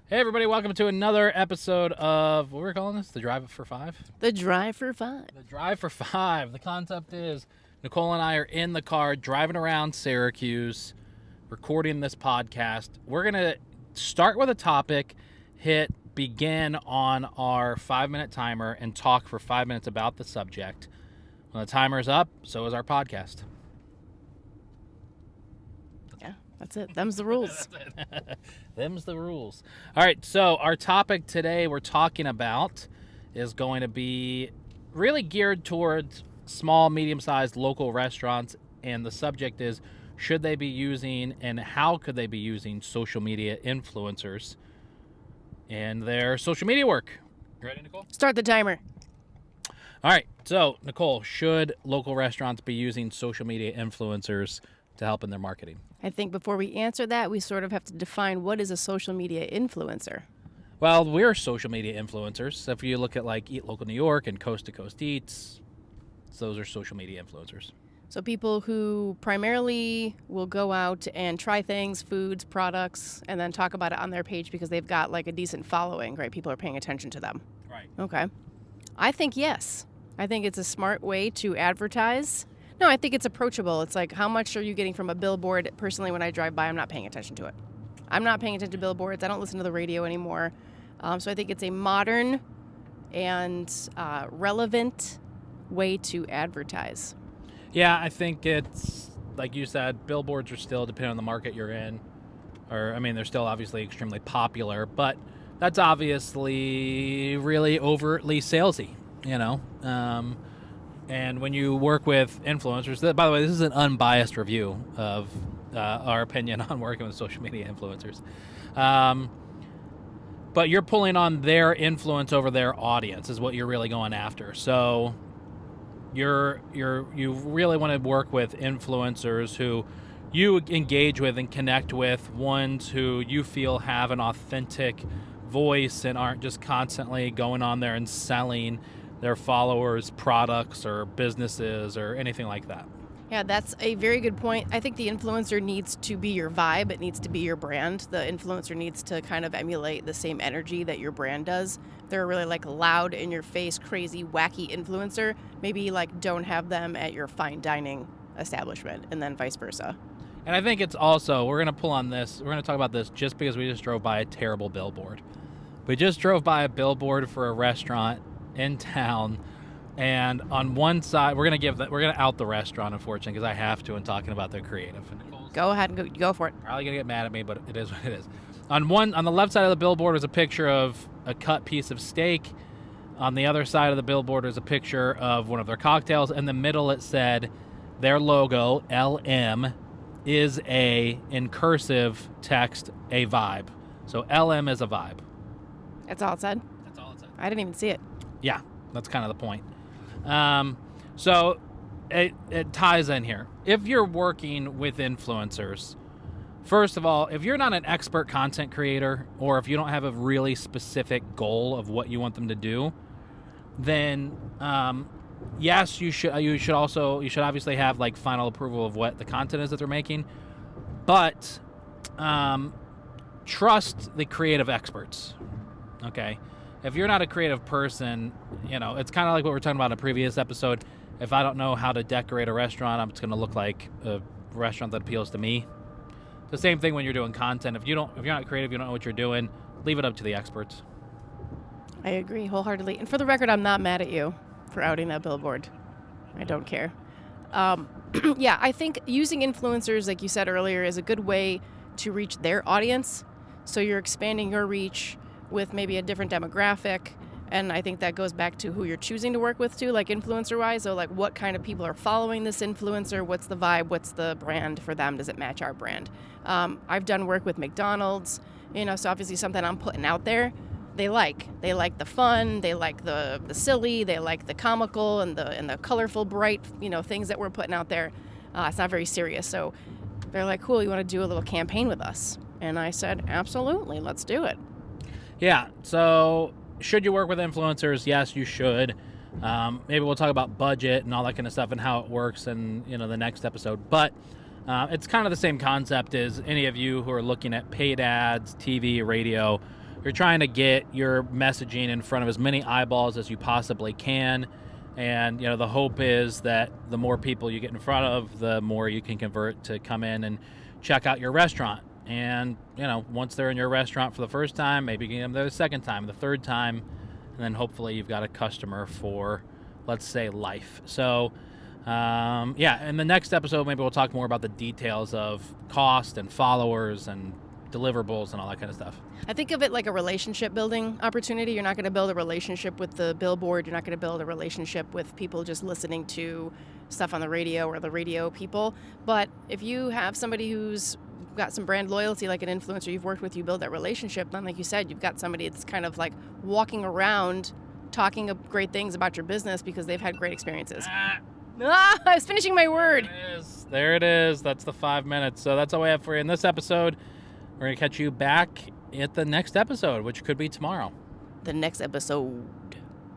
Hey everybody, welcome to another episode of what we're calling this, The Drive for Five? The Drive for Five. The Drive for Five. The concept is Nicole and I are in the car driving around Syracuse, recording this podcast. We're going to start with a topic, hit begin on our 5-minute timer, and talk for 5 minutes about the subject. When the timer's up, so is our podcast. Yeah, that's it. Them's the rules. Them's the rules. All right, so our topic today we're talking about is going to be really geared towards small, medium-sized local restaurants, and the subject is, should they be using and how could they be using social media influencers in their social media work? You ready, Nicole? Start the timer. All right, so Nicole, should local restaurants be using social media influencers to help in their marketing? I think before we answer that, we sort of have to define what is a social media influencer. Well, we're social media influencers. So if you look at like Eat Local New York and Coast to Coast Eats, those are social media influencers. So people who primarily will go out and try things, foods, products, and then talk about it on their page because they've got like a decent following, right? People are paying attention to them. Right. Okay. I think yes. I think it's a smart way to advertise. No, I think it's approachable. It's like, how much are you getting from a billboard? Personally, when I drive by, I'm not paying attention to it. I'm not paying attention to billboards. I don't listen to the radio anymore. So I think it's a modern and relevant way to advertise. Yeah, I think it's, like you said, billboards are still, depending on the market you're in, they're still obviously extremely popular, but that's obviously really overtly salesy, you know? And when you work with influencers, by the way, this is an unbiased review of our opinion on working with social media influencers. But you're pulling on their influence over their audience is what you're really going after. So you really want to work with influencers who you engage with and connect with, ones who you feel have an authentic voice and aren't just constantly going on there and selling their followers products or businesses or anything like that. Yeah, that's a very good point. I think the influencer needs to be your vibe. It needs to be your brand. The influencer needs to kind of emulate the same energy that your brand does. They're really like loud, in your face, crazy, wacky influencer. Maybe like don't have them at your fine dining establishment, and then vice versa. And I think it's also, we're going to pull on this, we're going to talk about this just because we just drove by a terrible billboard. We just drove by a billboard for a restaurant in town, and on one side we're gonna out the restaurant, unfortunately, because I have to in talking about their creative. Go ahead and go for it. Probably gonna get mad at me, but it is what it is. On the left side of the billboard was a picture of a cut piece of steak. On the other side of the billboard was a picture of one of their cocktails. In the middle it said their logo, LM, is in cursive text, a vibe. So LM is a vibe. That's all it said? That's all it said. I didn't even see it. Yeah, that's kind of the point. So it ties in here. If you're working with influencers, first of all, if you're not an expert content creator, or if you don't have a really specific goal of what you want them to do, then yes, you should obviously have like final approval of what the content is that they're making, but trust the creative experts. Okay. If you're not a creative person, it's kind of like what we were talking about in a previous episode. If I don't know how to decorate a restaurant, I'm just going to look like a restaurant that appeals to me. The same thing when you're doing content. If you're not creative, you don't know what you're doing, leave it up to the experts. I agree wholeheartedly. And for the record, I'm not mad at you for outing that billboard. I don't care. Yeah, I think using influencers, like you said earlier, is a good way to reach their audience. So you're expanding your reach with maybe a different demographic, and I think that goes back to who you're choosing to work with too, like influencer-wise. So like, what kind of people are following this influencer? What's the vibe? What's the brand for them? Does it match our brand? I've done work with McDonald's, so obviously something I'm putting out there, they like the fun, they like the silly, they like the comical and the colorful, bright, things that we're putting out there. It's not very serious. So they're like, cool, you want to do a little campaign with us? And I said, absolutely, let's do it. Yeah, so should you work with influencers? Yes, you should. Maybe we'll talk about budget and all that kind of stuff and how it works in the next episode. But it's kind of the same concept as any of you who are looking at paid ads, TV, radio. you're trying to get your messaging in front of as many eyeballs as you possibly can. And, the hope is that the more people you get in front of, the more you can convert to come in and check out your restaurant. And, once they're in your restaurant for the first time, maybe you get them there the second time, the third time, and then hopefully you've got a customer for, let's say, life. So, in the next episode, maybe we'll talk more about the details of cost and followers and deliverables and all that kind of stuff. I think of it like a relationship building opportunity. You're not going to build a relationship with the billboard. You're not going to build a relationship with people just listening to stuff on the radio or the radio people. But if you have somebody who's got some brand loyalty, like an influencer you've worked with, you build that relationship. Then, like you said, you've got somebody that's kind of like walking around talking of great things about your business because they've had great experiences. I was finishing my word. There it is. That's the 5 minutes. So that's all we have for you in this episode. We're going to catch you back at the next episode, which could be tomorrow. The next episode.